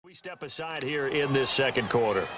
We step aside here in this second quarter.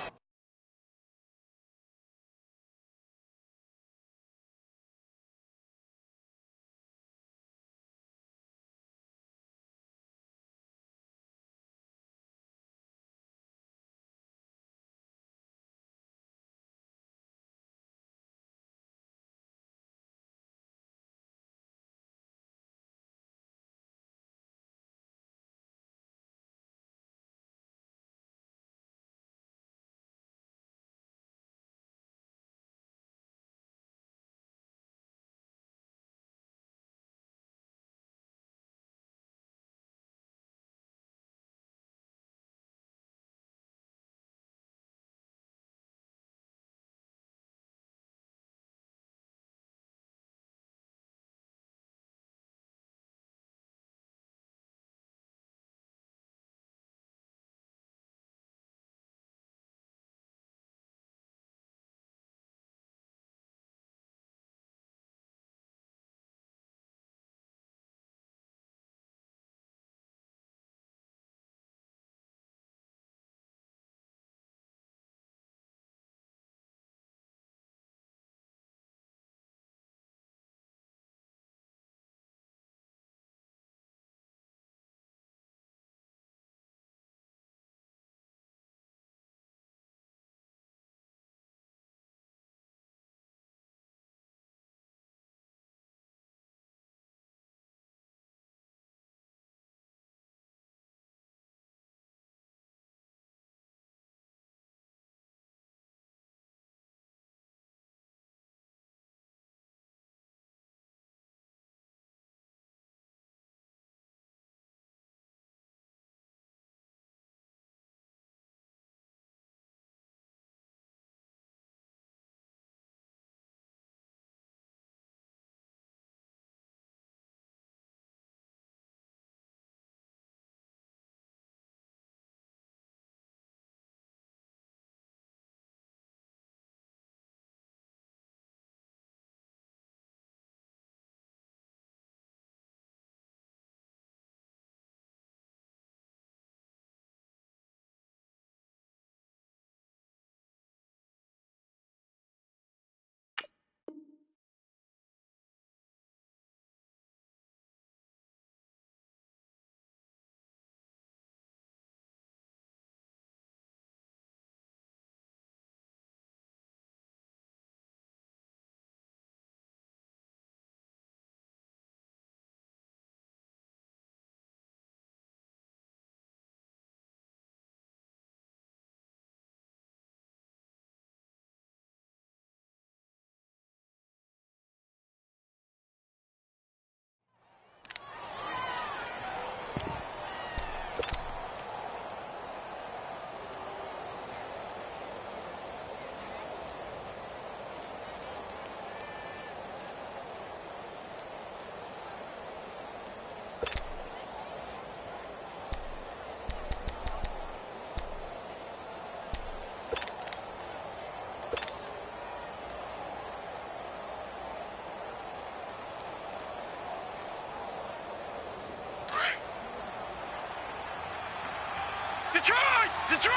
Detroit!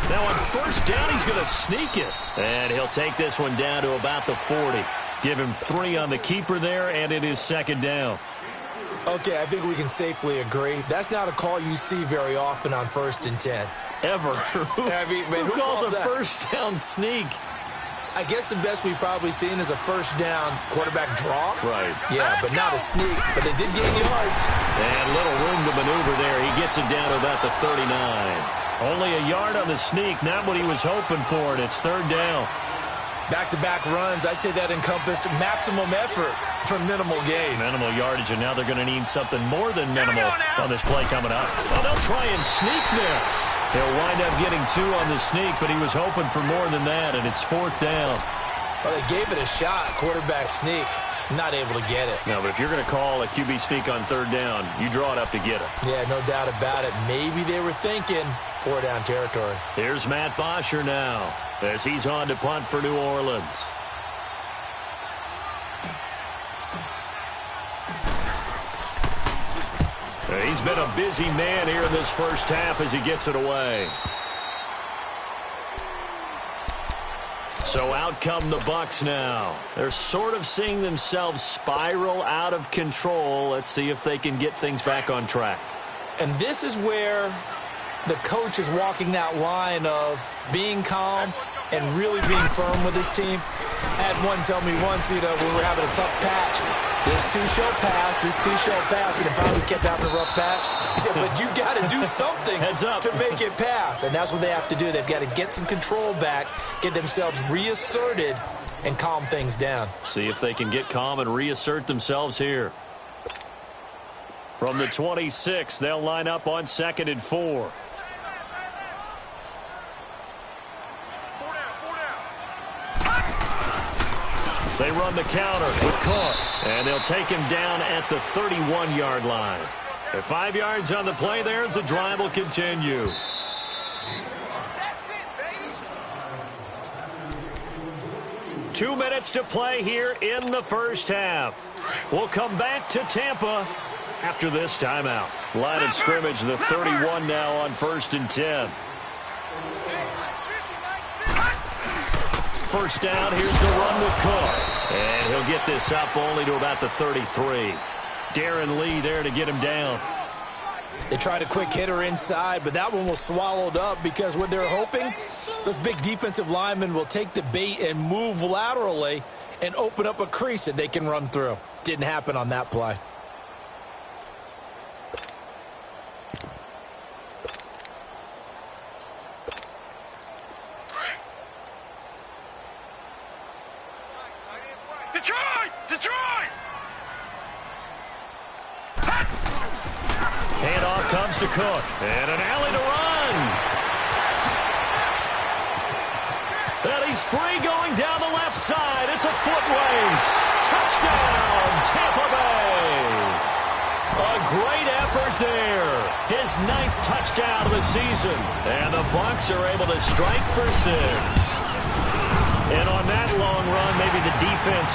Now on first down, he's going to sneak it. And he'll take this one down to about the 40. Give him 3 on the keeper there, and it is second down. Okay, I think we can safely agree. That's not a call you see very often on 1st and 10. Ever. Who calls a first down sneak? I guess the best we've probably seen is a first down quarterback draw. Right. Yeah, but not a sneak. But they did gain yards. And little room to maneuver there. He gets it down to about the 39. Only a yard on the sneak, not what he was hoping for, and it's third down. Back-to-back runs, I'd say that encompassed maximum effort for minimal gain. Minimal yardage, and now they're going to need something more than minimal on this play coming up. Oh, they'll try and sneak this. He'll wind up getting 2 on the sneak, but he was hoping for more than that, and it's fourth down. Well, they gave it a shot, quarterback sneak. Not able to get it. No, but if you're going to call a QB sneak on third down, you draw it up to get it. Yeah, no doubt about it. Maybe they were thinking 4-down territory. Here's Matt Bosher now as he's on to punt for New Orleans. been a busy man here in this first half as he gets it away. So out come the Bucs now. They're sort of seeing themselves spiral out of control. Let's see if they can get things back on track. And this is where the coach is walking that line of being calm and really being firm with his team. I had one tell me once, when we were having a tough patch, this too shall pass, this too shall pass, and finally we kept having a rough patch. He said, but you got to do something to make it pass, and that's what they have to do. They've got to get some control back, get themselves reasserted, and calm things down. See if they can get calm and reassert themselves here. From the 26, they'll line up on 2nd and 4. They run the counter with Cook, and they'll take him down at the 31-yard line. At 5 yards on the play there as the drive will continue. That's it, baby. 2 minutes to play here in the first half. We'll come back to Tampa after this timeout. Line of scrimmage, the 31 now on 1st and 10. First down, here's the run with Cook. And he'll get this up only to about the 33. Darren Lee there to get him down. They tried a quick hitter inside, but that one was swallowed up because what they're hoping, those big defensive linemen will take the bait and move laterally and open up a crease that they can run through. Didn't happen on that play. Detroit! Handoff comes to Cook. And an alley to run. And he's free going down the left side. It's a foot race. Touchdown, Tampa Bay. A great effort there. His 9th touchdown of the season. And the Bucs are able to strike for 6. And on that long run, maybe the defense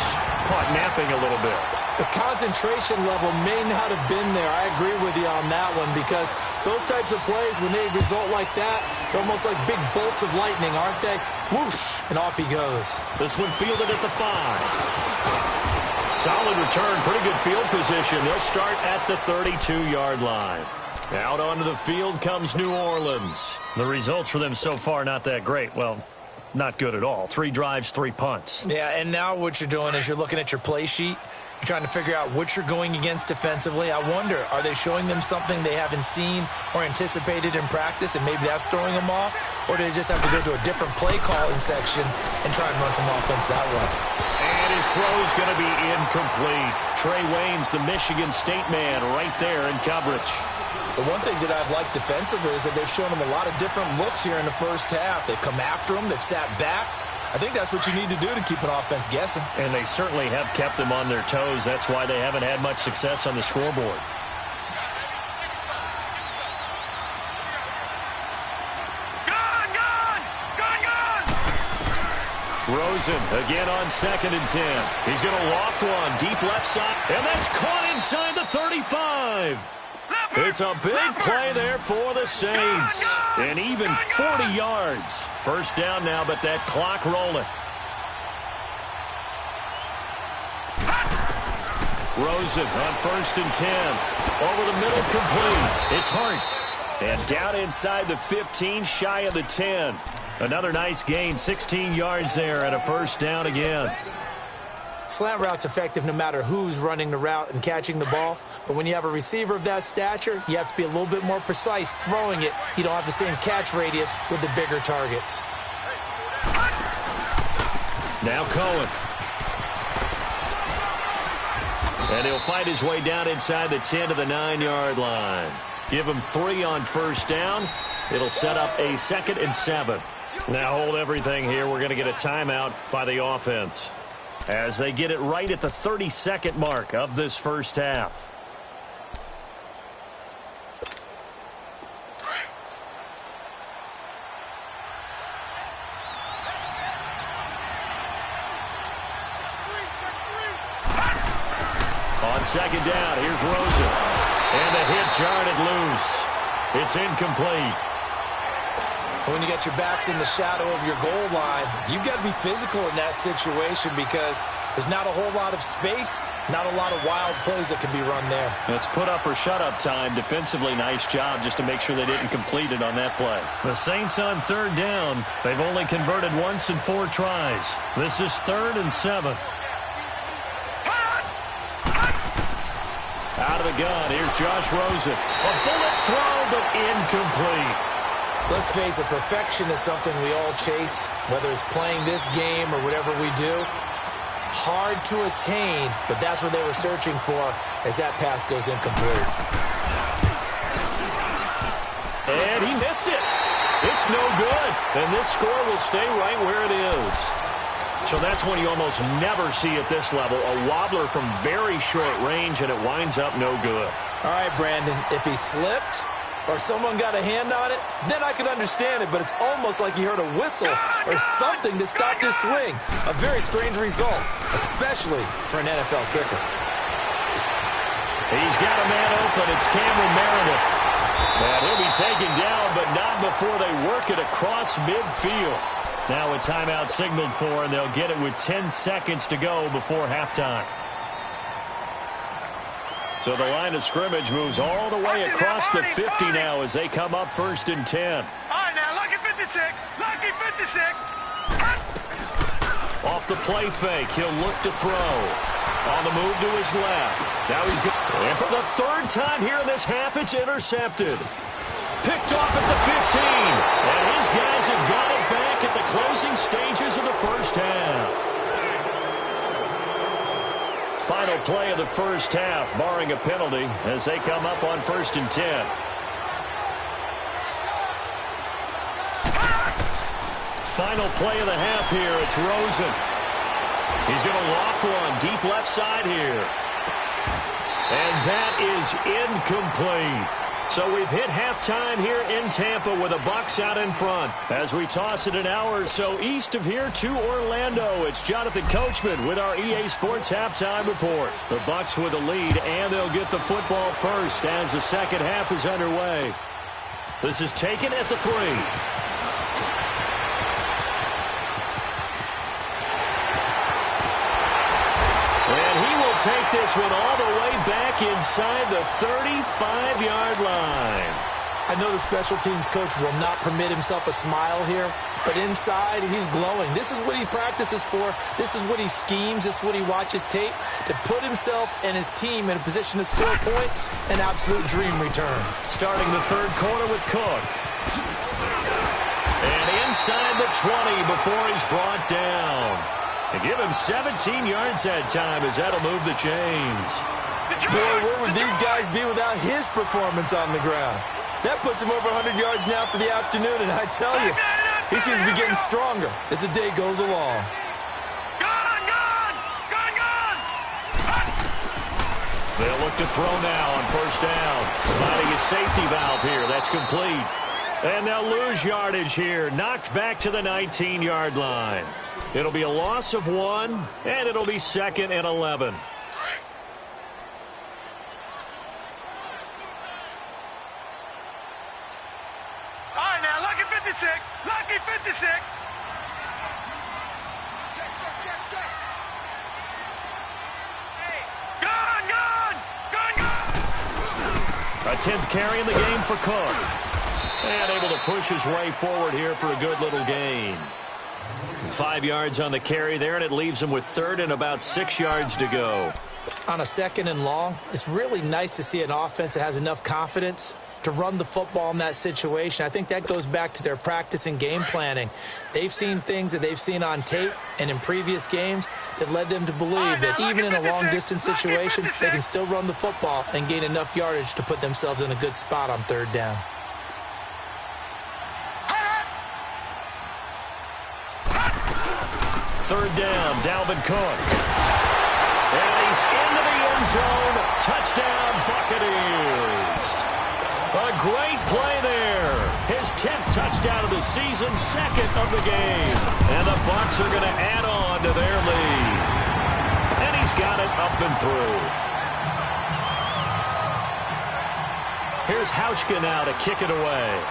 caught napping a little bit. The concentration level may not have been there. I agree with you on that one because those types of plays, when they result like that, they're almost like big bolts of lightning, aren't they? Whoosh, and off he goes. This one fielded at the 5. Solid return, pretty good field position. They'll start at the 32-yard line. Out onto the field comes New Orleans. The results for them so far not that great. Well, not good at all. 3 drives, 3 punts. Yeah, and now what you're doing is you're looking at your play sheet. You're trying to figure out what you're going against defensively. I wonder, are they showing them something they haven't seen or anticipated in practice, and maybe that's throwing them off? Or do they just have to go to a different play calling section and try and run some offense that way? And his throw's going to be incomplete. Trey Waynes, the Michigan State man, right there in coverage. The one thing that I've liked defensively is that they've shown them a lot of different looks here in the first half. They've come after them. They've sat back. I think that's what you need to do to keep an offense guessing. And they certainly have kept them on their toes. That's why they haven't had much success on the scoreboard. Rosen again on 2nd and 10. He's going to loft one deep left side. And that's caught inside the 35. It's a big play there for the Saints. And even 40 yards. First down now, but that clock rolling. Rosen on 1st and 10. Over the middle, complete. It's Hart. And down inside the 15, shy of the 10. Another nice gain, 16 yards there, and a first down again. Slant route's effective no matter who's running the route and catching the ball. But when you have a receiver of that stature, you have to be a little bit more precise throwing it. You don't have the same catch radius with the bigger targets. Now Cohen. And he'll fight his way down inside the 10 to the 9-yard line. Give him 3 on first down. It'll set up a 2nd and 7. Now hold everything here. We're going to get a timeout by the offense as they get it right at the 32nd mark of this first half. On 2nd down, here's Rosen. And the hit jarred it loose. It's incomplete. When you got your backs in the shadow of your goal line, you've got to be physical in that situation because there's not a whole lot of space, not a lot of wild plays that can be run there. It's put up or shut up time. Defensively, nice job just to make sure they didn't complete it on that play. The Saints on third down. They've only converted once in 4 tries. This is 3rd and 7. Out of the gun, here's Josh Rosen. A bullet throw, but incomplete. Let's face it, perfection is something we all chase, whether it's playing this game or whatever we do. Hard to attain, but that's what they were searching for as that pass goes incomplete. And he missed it. It's no good. And this score will stay right where it is. So that's when you almost never see at this level a wobbler from very short range, and it winds up no good. All right, Brandon, if he slipped or someone got a hand on it, then I could understand it, but it's almost like he heard a whistle or something to stop his swing. A very strange result, especially for an NFL kicker. He's got a man open. It's Cameron Meredith. And he'll be taken down, but not before they work it across midfield. Now a timeout signaled for, and they'll get it with 10 seconds to go before halftime. So the line of scrimmage moves all the way across the 50 now as they come up 1st and 10. All right, now, lucky 56. Lucky 56. Off the play fake, he'll look to throw. On the move to his left. Now he's good. And for the 3rd time here in this half, it's intercepted. Picked off at the 15. And his guys have got it back at the closing stages of the first half. Final play of the first half, barring a penalty, as they come up on 1st and 10. Final play of the half here. It's Rosen. He's going to loft one deep left side here. And that is incomplete. So we've hit halftime here in Tampa with the Bucs out in front. As we toss it an hour or so east of here to Orlando, it's Jonathan Coachman with our EA Sports Halftime Report. The Bucs with the lead, and they'll get the football first as the second half is underway. This is taken at the 3. And he will take this one all the way back inside the 35-yard line. I know the special teams coach will not permit himself a smile here, but inside he's glowing. This is what he practices for. This is what he schemes. This is what he watches tape to put himself and his team in a position to score points. An absolute dream return. Starting the 3rd quarter with Cook. And inside the 20 before he's brought down. And give him 17 yards that time as that'll move the chains. Boy, where would these guys be without his performance on the ground? That puts him over 100 yards now for the afternoon, and I tell you, he seems to be getting stronger as the day goes along. Gone! They'll look to throw now on 1st down. Providing a safety valve here. That's complete. And they'll lose yardage here. Knocked back to the 19-yard line. It'll be a loss of 1, and it'll be 2nd and 11. All right, now, lucky 56. Lucky 56. Check. Gone! A 10th carry in the game for Cook. And able to push his way forward here for a good little gain. 5 yards on the carry there, and it leaves him with 3rd and about 6 yards to go. On a 2nd and long, it's really nice to see an offense that has enough confidence to run the football in that situation. I think that goes back to their practice and game planning. They've seen things that they've seen on tape and in previous games that led them to believe that even in a long-distance situation, they can still run the football and gain enough yardage to put themselves in a good spot on 3rd down. Third down, Dalvin Cook. And he's into the end zone. Touchdown, Buccaneers. A great play there. His 10th touchdown of the season, 2nd of the game. And the Bucs are going to add on to their lead. And he's got it up and through. Here's Hauschka now to kick it away.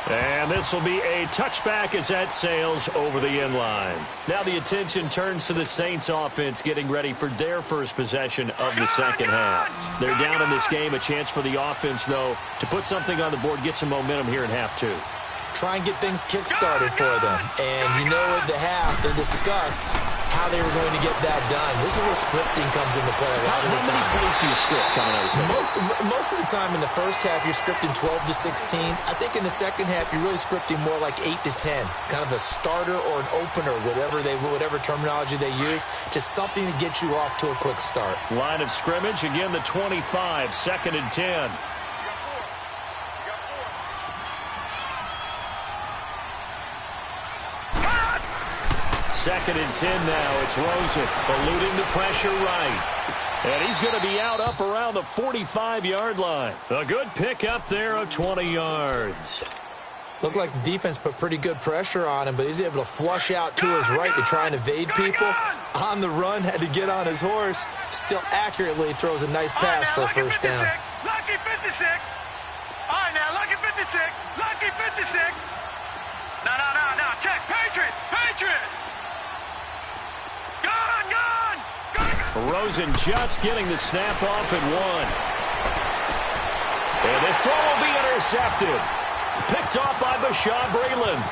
And this will be a touchback as that sails over the end line. Now the attention turns to the Saints offense getting ready for their first possession of the second half. They're down in this game. A chance for the offense, though, to put something on the board, get some momentum here in half two. Try and get things kick-started for them. And you know at the half, they discussed how they were going to get that done. This is where scripting comes into play a lot of the time. How many plays do you script coming out of the Most of the time in the first half, you're scripting 12 to 16. I think in the second half, you're really scripting more like 8 to 10. Kind of a starter or an opener, whatever terminology they use. Just something to get you off to a quick start. Line of scrimmage, again the 25, 2nd and 10. Second and 10 now. It's Rosen eluding the pressure right. And he's going to be out up around the 45-yard line. A good pick up there of 20 yards. Looked like the defense put pretty good pressure on him, but he's able to flush out to his right to try and evade people. On the run, had to get on his horse. Still accurately throws a nice pass for a first down. Lucky 56. All right, now, lucky 56. Lucky 56. No. Check. Patriot. Gone. Rosen just getting the snap off at 1. And this throw will be intercepted. Picked off by Bashaud Breeland.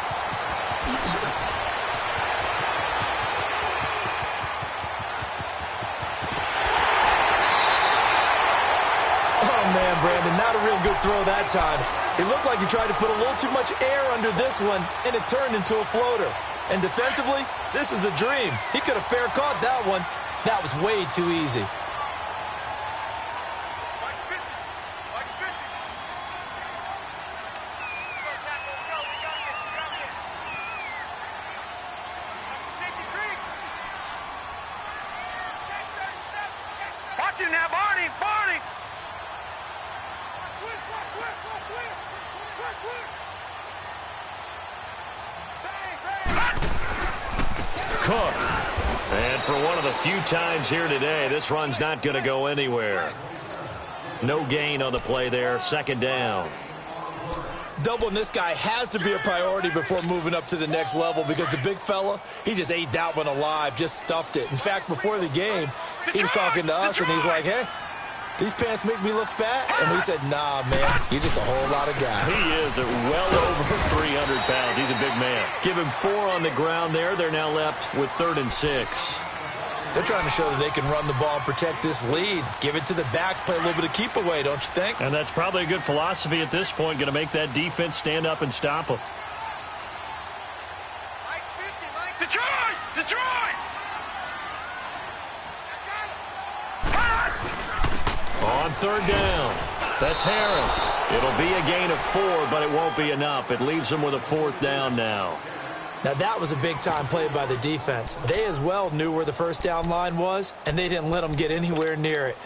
Oh, man, Brandon, not a real good throw that time. It looked like he tried to put a little too much air under this one, and it turned into a floater. And defensively, this is a dream. He could have fair caught that one. That was way too easy. Watch him now, Barney. Cook. And for one of the few times here today, this run's not going to go anywhere. No gain on the play there. 2nd down. Doubling this guy has to be a priority before moving up to the next level because the big fella, he just ate that one alive, just stuffed it. In fact, before the game, he was talking to us, and he's like, hey, these pants make me look fat? And we said, nah, man, you're just a whole lot of guy. He is at well over 300 pounds. He's a big man. Give him 4 on the ground there. They're now left with 3rd and 6. They're trying to show that they can run the ball and protect this lead. Give it to the backs, play a little bit of keep away, don't you think? And that's probably a good philosophy at this point, going to make that defense stand up and stop them. Detroit! On 3rd down. That's Harris. It'll be a gain of 4, but it won't be enough. It leaves them with a 4th down now. Now, that was a big-time play by the defense. They as well knew where the first down line was, and they didn't let them get anywhere near it.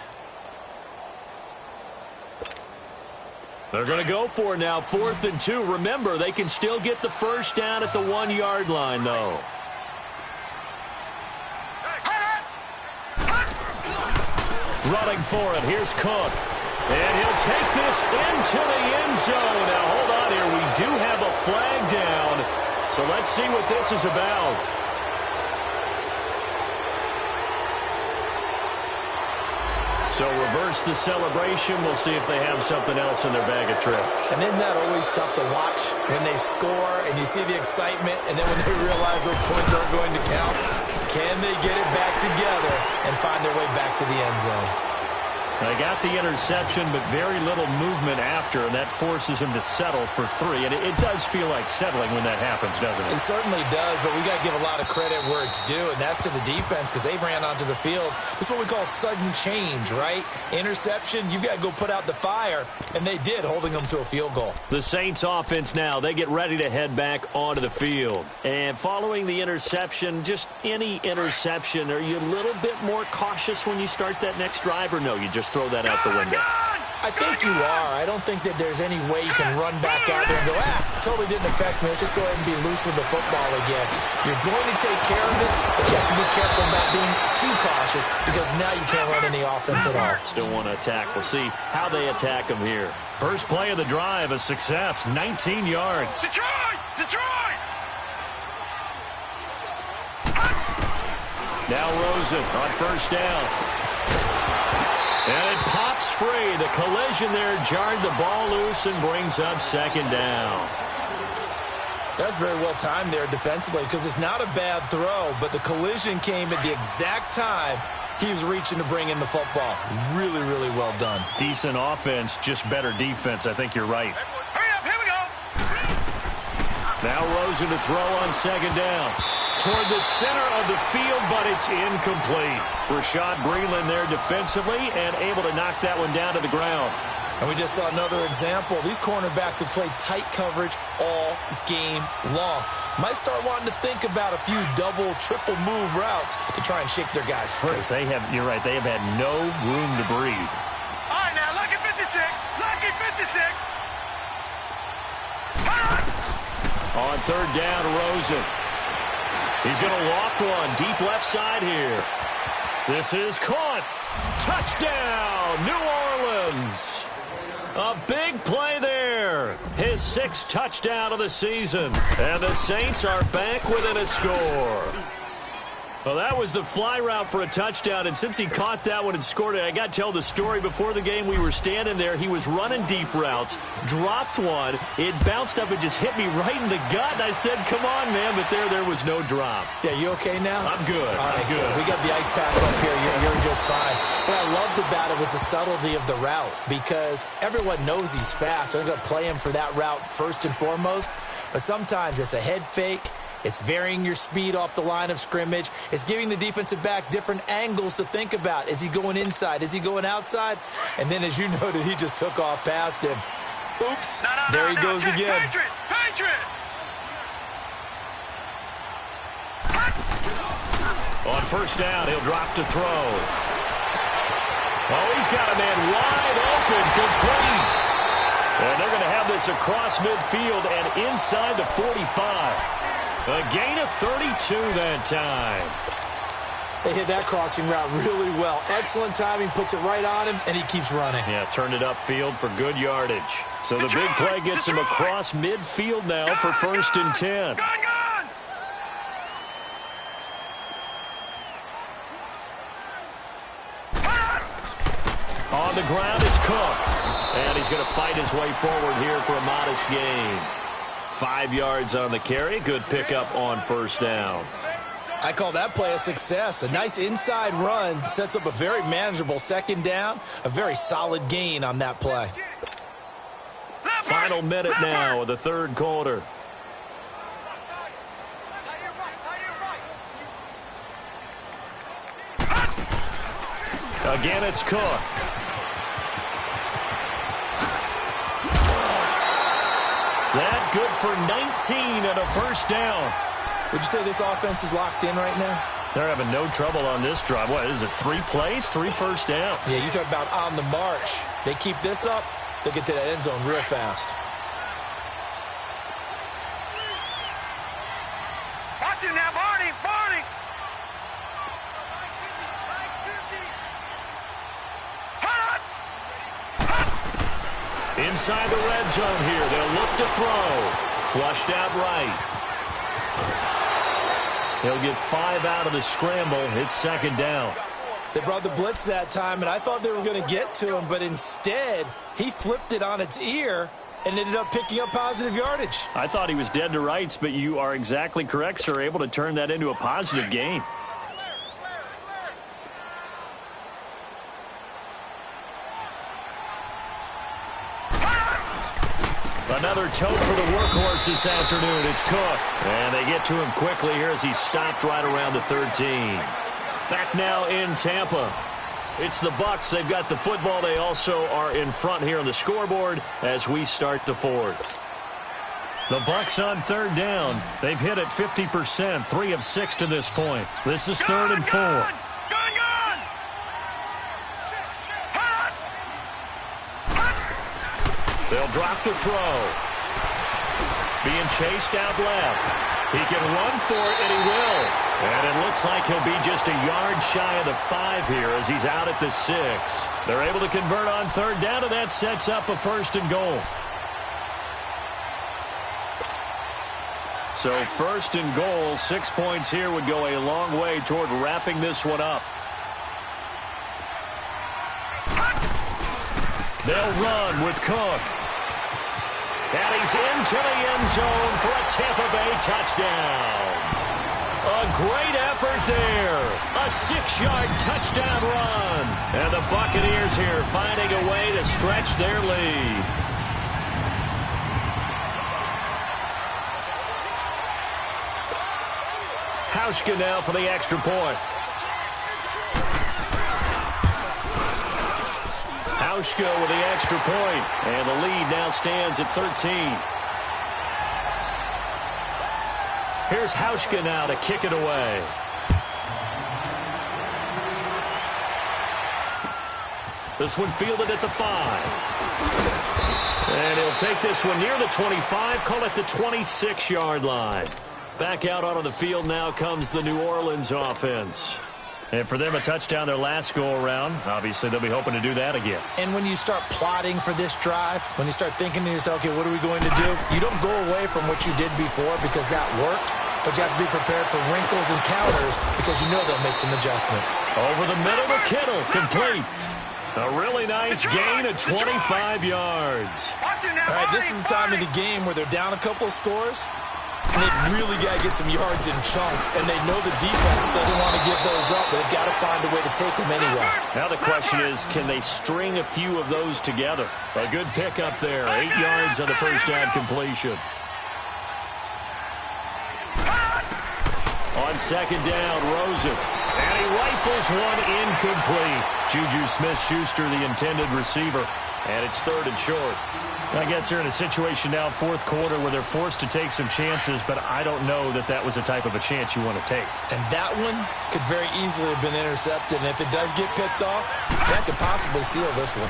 They're going to go for it now, 4th and 2. Remember, they can still get the first down at the 1-yard line, though. Running for it. Here's Cook. And he'll take this into the end zone. Now, hold on here. We do have a flag down. So let's see what this is about. So reverse the celebration. We'll see if they have something else in their bag of tricks. And isn't that always tough to watch when they score and you see the excitement, and then when they realize those points aren't going to count? Can they get it back together and find their way back to the end zone? They got the interception, but very little movement after, and that forces him to settle for 3. And it does feel like settling when that happens, doesn't it? It certainly does, but we got to give a lot of credit where it's due, and that's to the defense because they ran onto the field. This is what we call sudden change, right? Interception, you got to go put out the fire, and they did, holding them to a field goal. The Saints offense now, they get ready to head back onto the field. And following the interception, just any interception, are you a little bit more cautious when you start that next drive, or no, you just throw that out the window? I think you are. I don't think that there's any way you can run back out there and go, totally didn't affect me. Let's just go ahead and be loose with the football again. You're going to take care of it, but you have to be careful about being too cautious because now you can't run any offense at all. Still want to attack. We'll see how they attack him here. First play of the drive, a success, 19 yards. Detroit! Detroit! Now Rosen on first down. And it pops free. The collision there jarred the ball loose and brings up second down. That's very well timed there defensively because it's not a bad throw, but the collision came at the exact time he was reaching to bring in the football. Really, really well done. Decent offense, just better defense. I think you're right. Hurry up, here we go. Now Rosen to throw on second down. Toward the center of the field, but it's incomplete. Rashad Breeland there defensively and able to knock that one down to the ground. And we just saw another example. These cornerbacks have played tight coverage all game long. Might start wanting to think about a few double, triple move routes to try and shake their guys free. They have, you're right, they have had no room to breathe. All right, now, lucky 56. Lucky 56. On third down, Rosen. He's going to loft one deep left side here. This is caught. Touchdown, New Orleans. A big play there. His 6th touchdown of the season. And the Saints are back within a score. Well, that was the fly route for a touchdown, and since he caught that one and scored it, I got to tell the story. Before the game, we were standing there. He was running deep routes, dropped one. It bounced up and just hit me right in the gut, and I said, come on, man, but there was no drop. Yeah, you okay now? I'm good. All right, I'm good. We got the ice pack up here. You're just fine. What I loved about it was the subtlety of the route because everyone knows he's fast. They're going to play him for that route first and foremost, but sometimes it's a head fake. It's varying your speed off the line of scrimmage. It's giving the defensive back different angles to think about. Is he going inside? Is he going outside? And then, as you noted, he just took off past him. Oops. There he goes again. Patriot! On first down, he'll drop to throw. Oh, he's got a man wide open, complete. And they're going to have this across midfield and inside the 45. A gain of 32 that time. They hit that crossing route really well. Excellent timing, puts it right on him, and he keeps running. Yeah, turned it upfield for good yardage. So the big play gets him across midfield now for first and 10. On the ground, it's Cook. And he's going to fight his way forward here for a modest gain. 5 yards on the carry. Good pickup on first down. I call that play a success. A nice inside run sets up a very manageable second down. A very solid gain on that play. Final minute now of the third quarter. Again, it's Cook. That good for 19 and a first down. Would you say this offense is locked in right now? They're having no trouble on this drive. What is it, 3 plays, 3 first downs? Yeah, you talk about on the march. They keep this up, they'll get to that end zone real fast. Watch him now, Barney! Inside the red zone here. They'll look to throw. Flushed out right. He'll get 5 out of the scramble. It's second down. They brought the blitz that time, and I thought they were going to get to him, but instead, he flipped it on its ear and ended up picking up positive yardage. I thought he was dead to rights, but you are exactly correct, sir. Able to turn that into a positive gain. Another tote for the workhorse this afternoon. It's Cook. And they get to him quickly here as he stopped right around the 13. Back now in Tampa. It's the Bucs. They've got the football. They also are in front here on the scoreboard as we start the fourth. The Bucs on third down. They've hit it 50%, 3 of 6 to this point. This is third and 4. They'll drop the throw. Being chased out left. He can run for it, and he will. And it looks like he'll be just a yard shy of the 5 here as he's out at the 6. They're able to convert on third down, and that sets up a 1st and goal. So 1st and goal, 6 points here would go a long way toward wrapping this one up. They'll run with Cook. And he's into the end zone for a Tampa Bay touchdown. A great effort there. A 6-yard touchdown run. And the Buccaneers here finding a way to stretch their lead. Hauschka now for the extra point. Hauschka with the extra point, and the lead now stands at 13. Here's Hauschka now to kick it away. This one fielded at the 5. And he'll take this one near the 25, call it the 26-yard line. Back out onto the field now comes the New Orleans offense. And for them, a touchdown their last go-around. Obviously, they'll be hoping to do that again. And when you start plotting for this drive, when you start thinking to yourself, okay, what are we going to do? You don't go away from what you did before because that worked, but you have to be prepared for wrinkles and counters because you know they'll make some adjustments. Over the middle to Kittle, complete. A really nice gain of 25 yards. All right, this is the time of the game where they're down a couple of scores. And they've really got to get some yards in chunks, and they know the defense doesn't want to give those up, but they've got to find a way to take them anyway. Now the question is, can they string a few of those together? A good pickup there, 8 yards on the first down completion. On second down, Rosen. And he rifles one incomplete. Juju Smith-Schuster, the intended receiver. And it's 3rd and short. I guess they're in a situation now, 4th quarter, where they're forced to take some chances, but I don't know that that was the type of a chance you want to take. And that one could very easily have been intercepted, and if it does get picked off, that could possibly seal this one.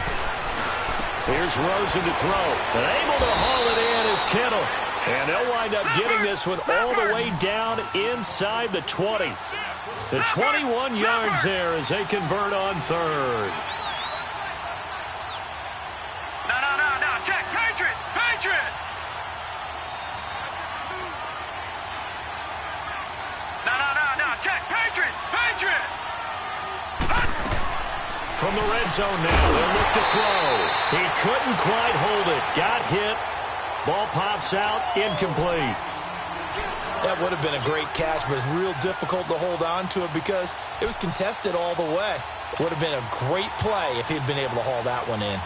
Here's Rosen to throw, and able to haul it in is Kittle. And they'll wind up getting this one all the way down inside the 20. The 21 yards there as they convert on 3rd. Check, Patriot! Patriot! No, check, Patriot! Patriot! From the red zone now, they'll look to throw. He couldn't quite hold it. Got hit. Ball pops out, incomplete. That would have been a great catch, but it's real difficult to hold on to it because it was contested all the way. Would have been a great play if he'd been able to haul that one in.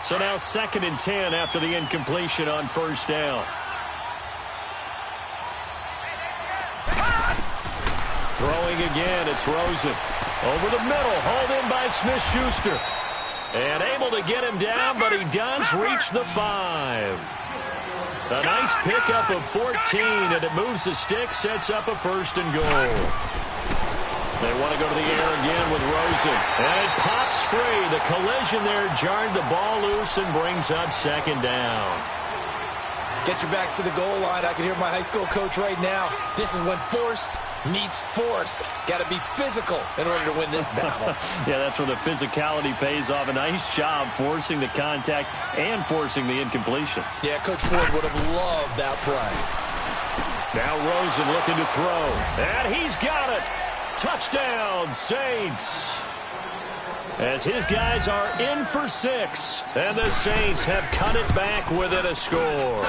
So now 2nd and 10 after the incompletion on first down. Throwing again, it's Rosen. Over the middle, hauled in by Smith-Schuster. And able to get him down, but he does reach the 5. A nice pickup of 14, and it moves the stick, sets up a 1st and goal. They want to go to the air again with Rosen. And it pops free. The collision there jarred the ball loose and brings up 2nd down. Get your backs to the goal line. I can hear my high school coach right now. This is when force meets force. Got to be physical in order to win this battle. Yeah, that's where the physicality pays off. A nice job forcing the contact and forcing the incompletion. Yeah, Coach Ford would have loved that play. Now Rosen looking to throw. And he's got it. Touchdown, Saints. As his guys are in for 6. And the Saints have cut it back within a score.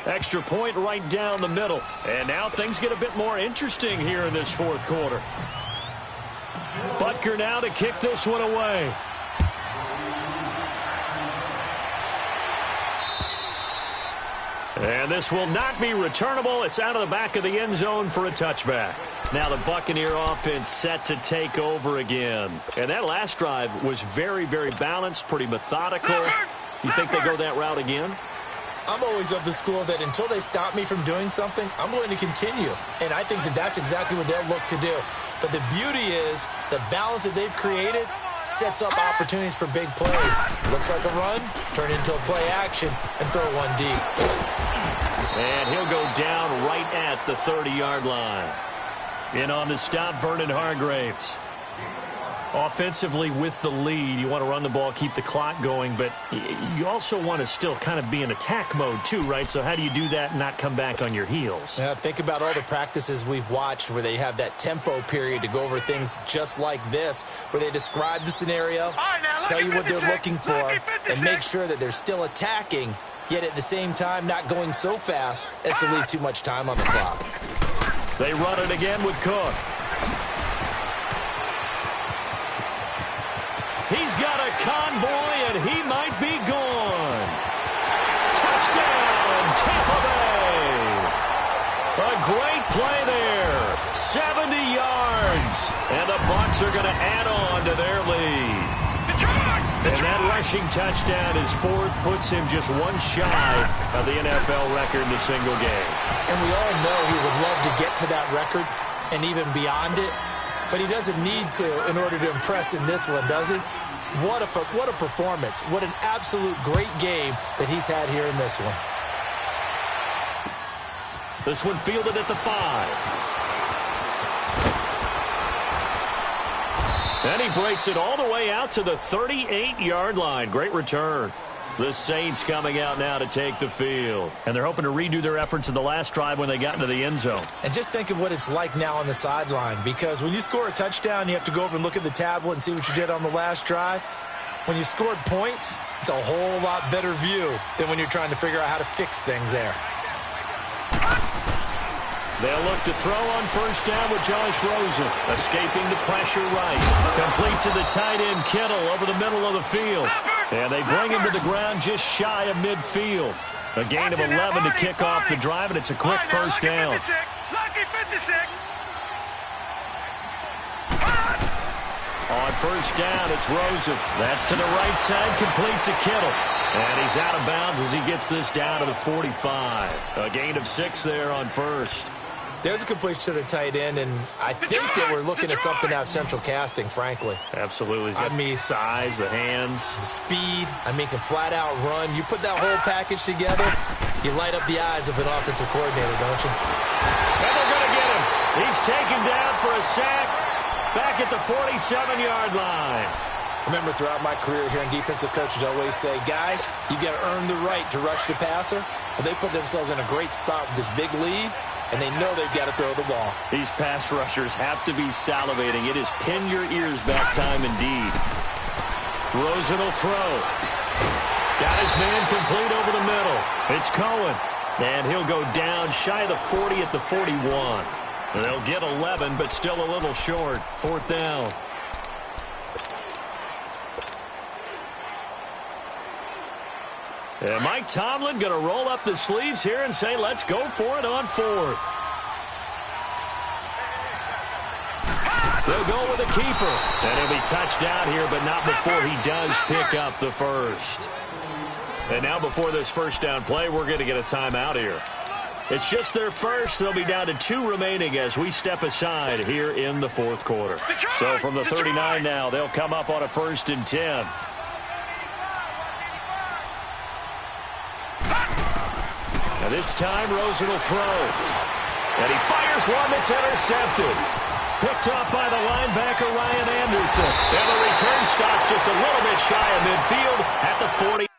Extra point right down the middle. And now things get a bit more interesting here in this 4th quarter. Butker now to kick this one away. And this will not be returnable. It's out of the back of the end zone for a touchback. Now the Buccaneer offense set to take over again. And that last drive was very, very balanced, pretty methodical. You think they go that route again? I'm always of the school that until they stop me from doing something, I'm going to continue. And I think that that's exactly what they'll look to do. But the beauty is the balance that they've created sets up opportunities for big plays. Looks like a run, turn into a play action, and throw one deep. And he'll go down right at the 30-yard line. In on the stop, Vernon Hargreaves. Offensively with the lead, you want to run the ball, keep the clock going, but you also want to still kind of be in attack mode too, right? So how do you do that and not come back on your heels? Yeah, think about all the practices we've watched where they have that tempo period to go over things just like this, where they describe the scenario, tell you what they're looking for, and make sure that they're still attacking, yet at the same time not going so fast as to leave too much time on the clock. They run it again with Cook. He's got a convoy, and he might be gone. Touchdown, Tampa Bay. A great play there. 70 yards. And the Bucs are going to add on to their lead. And that rushing touchdown, his fourth, puts him just one shy of the NFL record in a single game. And we all know he would love to get to that record and even beyond it, but he doesn't need to in order to impress in this one, does he? What a performance. What an absolute great game that he's had here in this one. This one fielded at the 5. And he breaks it all the way out to the 38-yard line. Great return. The Saints coming out now to take the field. And they're hoping to redo their efforts in the last drive when they got into the end zone. And just think of what it's like now on the sideline, because when you score a touchdown, you have to go over and look at the tablet and see what you did on the last drive. When you scored points, it's a whole lot better view than when you're trying to figure out how to fix things there. They'll look to throw on first down with Josh Rosen. Escaping the pressure right. Complete to the tight end, Kittle, over the middle of the field. And they bring him to the ground just shy of midfield. A gain of 11 to kick off the drive, and it's a quick first down. Lucky 56. On first down, it's Rosen. That's to the right side, complete to Kittle. And he's out of bounds as he gets this down to the 45. A gain of 6 there on first. There's a completion to the tight end, and I think that we're looking at something out of central casting, frankly. Absolutely. I mean, size, the hands. Speed. I mean, can flat out run. You put that whole package together, you light up the eyes of an offensive coordinator, don't you? And they're going to get him. He's taken down for a sack back at the 47-yard line. Remember, throughout my career here in defensive coaches, I always say, guys, you got to earn the right to rush the passer. Well, they put themselves in a great spot with this big lead, and they know they've got to throw the ball. These pass rushers have to be salivating. It is pin your ears back time indeed. Rosen will throw. Got his man complete over the middle. It's Cohen. And he'll go down shy of the 40 at the 41. They'll get 11, but still a little short. Fourth down. And Mike Tomlin going to roll up the sleeves here and say, let's go for it on fourth. They'll go with a keeper. And he'll be touched down here, but not before he does pick up the first. And now before this first down play, we're going to get a timeout here. It's just their first. They'll be down to 2 remaining as we step aside here in the fourth quarter. So from the 39 now, they'll come up on a 1st and 10. Now this time, Rosen will throw. And he fires one that's intercepted. Picked off by the linebacker, Ryan Anderson. And the return stops just a little bit shy of midfield at the 40.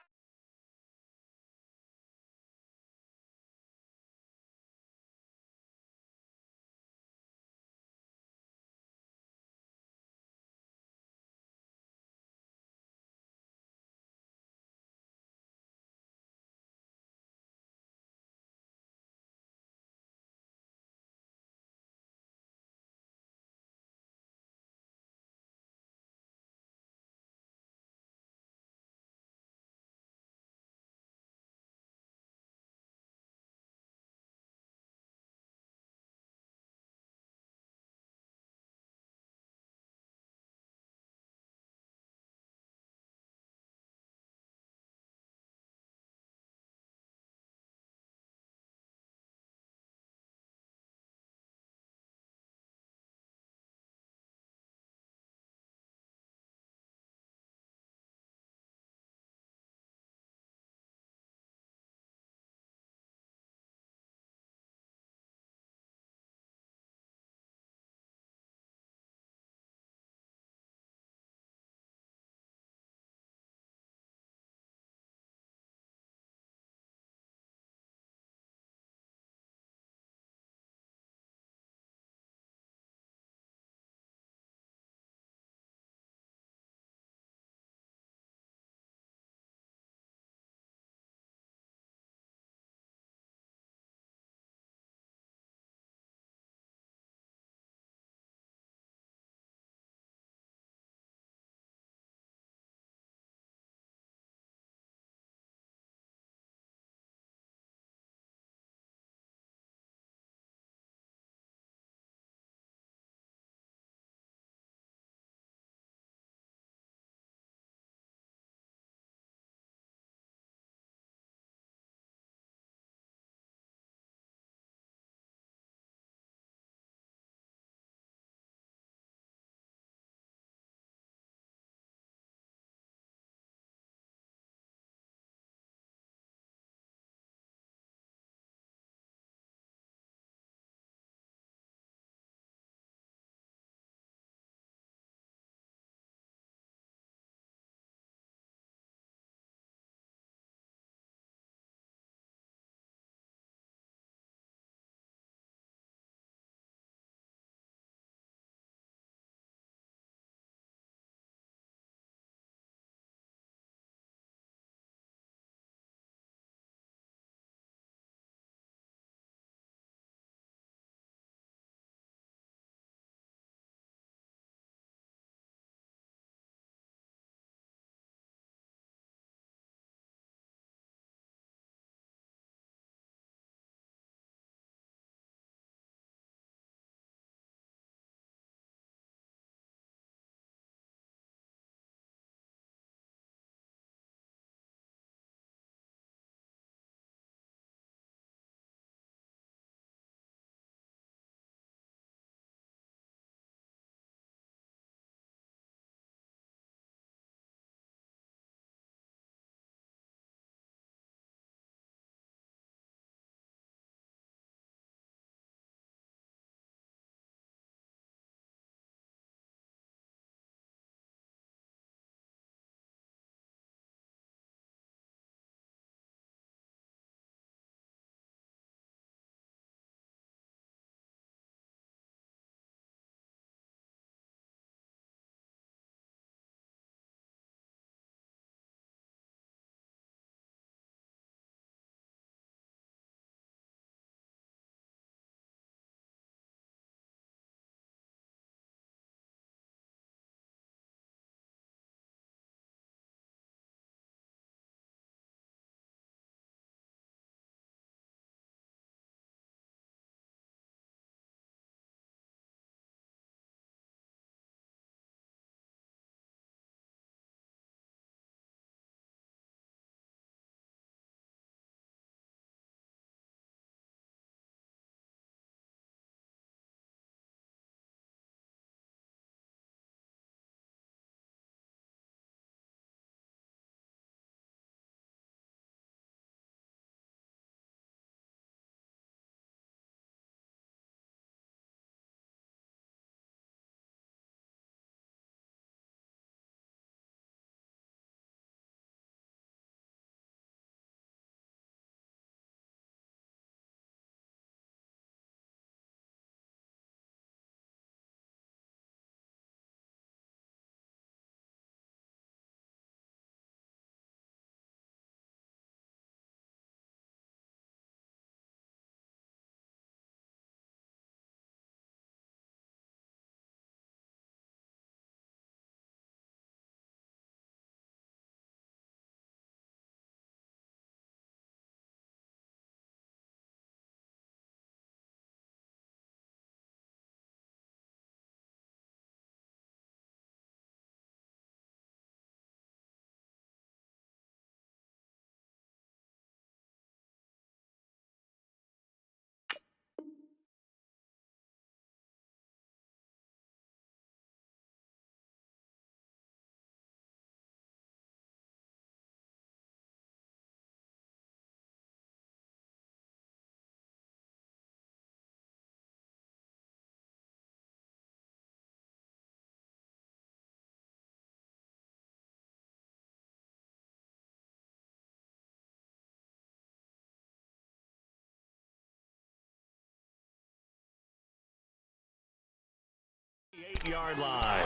8-yard line.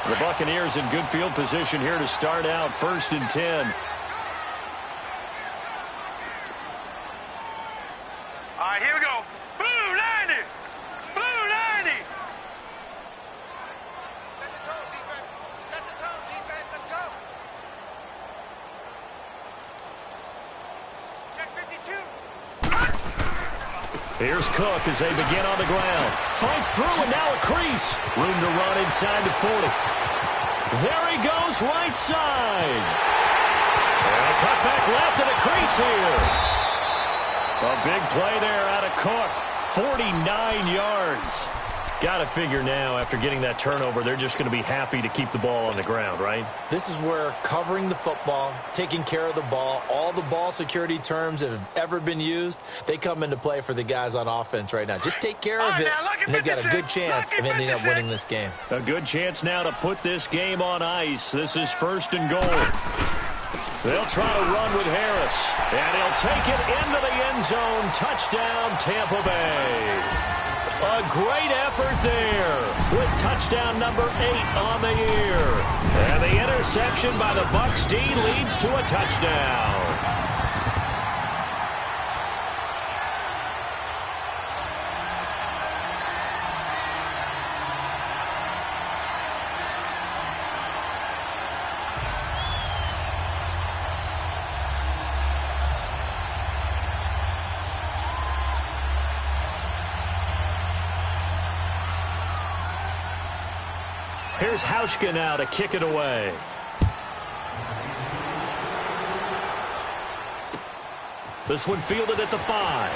The Buccaneers in good field position here to start out 1st and 10. All right, here we go. Blue 90. Blue 90. Set the tone, defense. Set the tone, defense. Let's go. Check 52. Here's Cook as they begin on the ground. Fights through and now a crease. Room to run inside the 40. There he goes right side. And a cut back left to the crease here. A big play there out of Cook. 49 yards. Got to figure now, after getting that turnover, they're just going to be happy to keep the ball on the ground, right? This is where covering the football, taking care of the ball, all the ball security terms that have ever been used, they come into play for the guys on offense right now. Just take care of it, and they've got a good chance of ending up winning this game. A good chance now to put this game on ice. This is 1st and goal. They'll try to run with Harris, and he'll take it into the end zone. Touchdown, Tampa Bay. A great effort there with touchdown number 8 on the year. And the interception by the Bucs D leads to a touchdown. Here's Hauschka now to kick it away. This one fielded at the 5.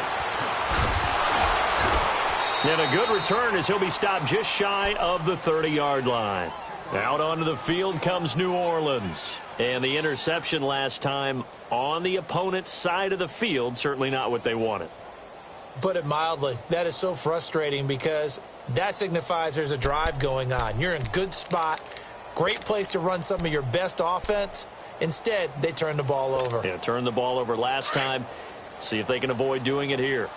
And a good return as he'll be stopped just shy of the 30-yard line. Out onto the field comes New Orleans. And the interception last time on the opponent's side of the field, certainly not what they wanted. Put it mildly, that is so frustrating because that signifies there's a drive going on. You're in a good spot, great place to run some of your best offense. Instead, they turn the ball over. Yeah, turned the ball over last time. See if they can avoid doing it here.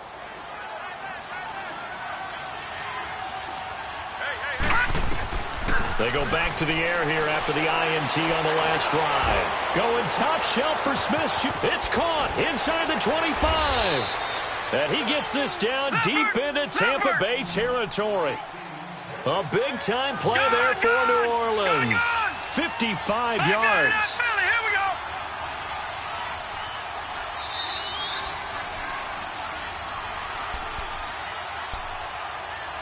They go back to the air here after the INT on the last drive. Going top shelf for Smith. It's caught inside the 25. And he gets this down deep into Tampa Bay territory. A big-time play there for New Orleans. 55 yards.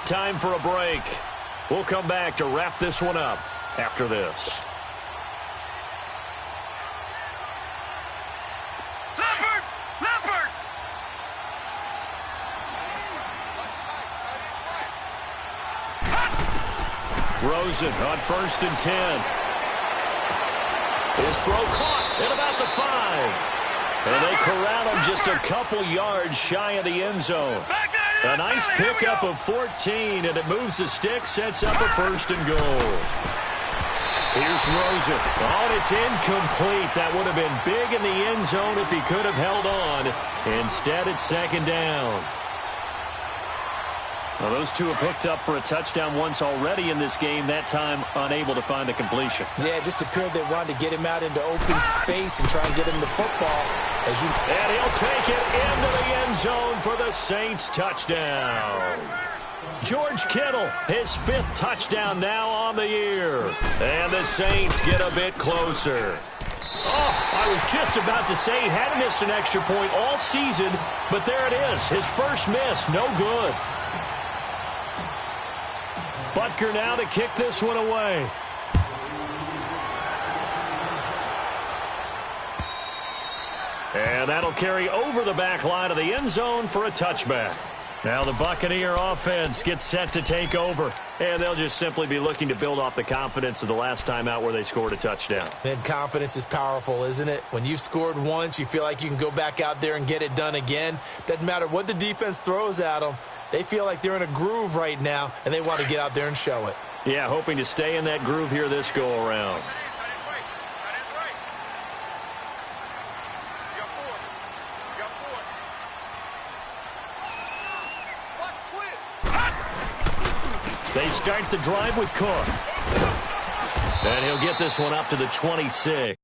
Time for a break. We'll come back to wrap this one up after this. Rosen on 1st and 10. His throw caught at about the 5. And they corral him just a couple yards shy of the end zone. A nice pickup of 14, and it moves the stick, sets up a 1st and goal. Here's Rosen. Oh, it's incomplete. That would have been big in the end zone if he could have held on. Instead, it's 2nd down. Well, those two have hooked up for a touchdown once already in this game, that time unable to find the completion. Yeah, it just appeared they wanted to get him out into open space and try and get him the football. And he'll take it into the end zone for the Saints touchdown. George Kittle, his 5th touchdown now on the year. And the Saints get a bit closer. Oh, I was just about to say he hadn't missed an extra point all season, but there it is, his first miss, no good. Butker now to kick this one away. And that'll carry over the back line of the end zone for a touchback. Now the Buccaneer offense gets set to take over. And they'll just simply be looking to build off the confidence of the last time out where they scored a touchdown. And confidence is powerful, isn't it? When you've scored once, you feel like you can go back out there and get it done again. Doesn't matter what the defense throws at them. They feel like they're in a groove right now, and they want to get out there and show it. Yeah, hoping to stay in that groove here this go-around. They start the drive with Cook. And he'll get this one up to the 26.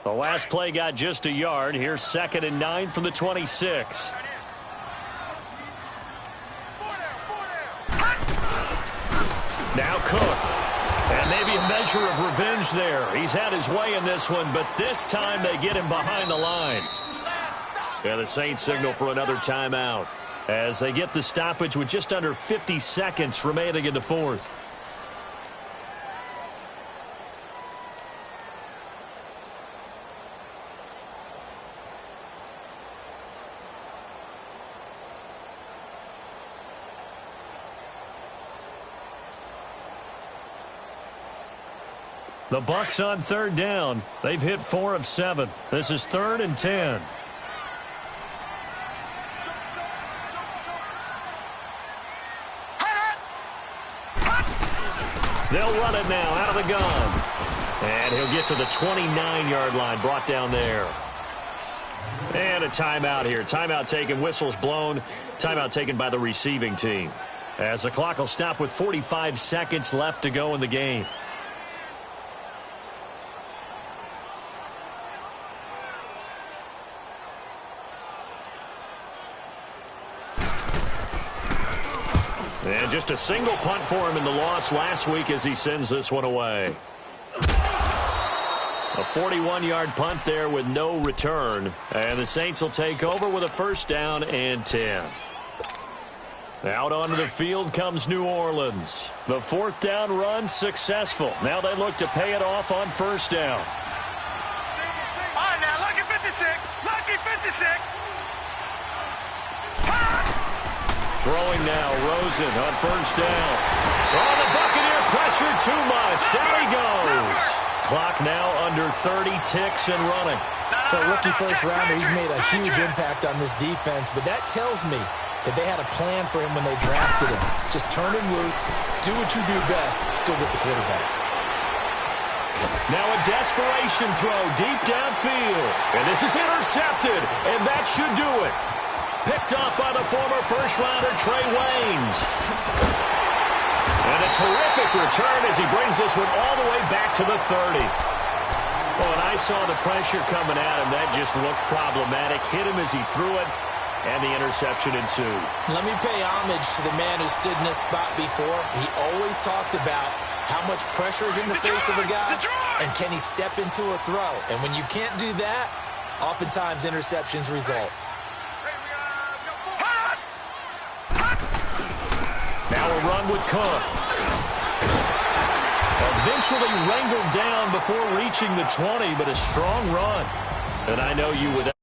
The last play got just a yard. Here's 2nd and 9 from the 26. Now Cook. And maybe a measure of revenge there. He's had his way in this one, but this time they get him behind the line. And the Saints signal for another timeout as they get the stoppage with just under 50 seconds remaining in the fourth. The Bucs on 3rd down. They've hit 4 of 7. This is 3rd and 10. They'll run it now out of the gun. And he'll get to the 29-yard line, brought down there. And a timeout here. Timeout taken, whistles blown. Timeout taken by the receiving team. As the clock will stop with 45 seconds left to go in the game. And just a single punt for him in the loss last week as he sends this one away. A 41-yard punt there with no return. And the Saints will take over with a 1st down and 10. Out onto the field comes New Orleans. The 4th down run successful. Now they look to pay it off on 1st down. All right, now, lucky 56. Lucky 56. Throwing now, Rosen on 1st down. Oh, the Buccaneer pressure too much. Down he goes. Clock now under 30 ticks and running. For a rookie first-rounder, he's made a huge impact on this defense, but that tells me that they had a plan for him when they drafted him. Just turn him loose, do what you do best, go get the quarterback. Now a desperation throw deep downfield. And this is intercepted, and that should do it. Picked up by the former first-rounder, Trey Waynes. And a terrific return as he brings this one all the way back to the 30. Oh, and I saw the pressure coming at him. That just looked problematic. Hit him as he threw it. And the interception ensued. Let me pay homage to the man who stood in this spot before. He always talked about how much pressure is in the face of a guy, and can he step into a throw. And when you can't do that, oftentimes interceptions result. Now a run with Cook. Eventually wrangled down before reaching the 20, but a strong run. And I know you would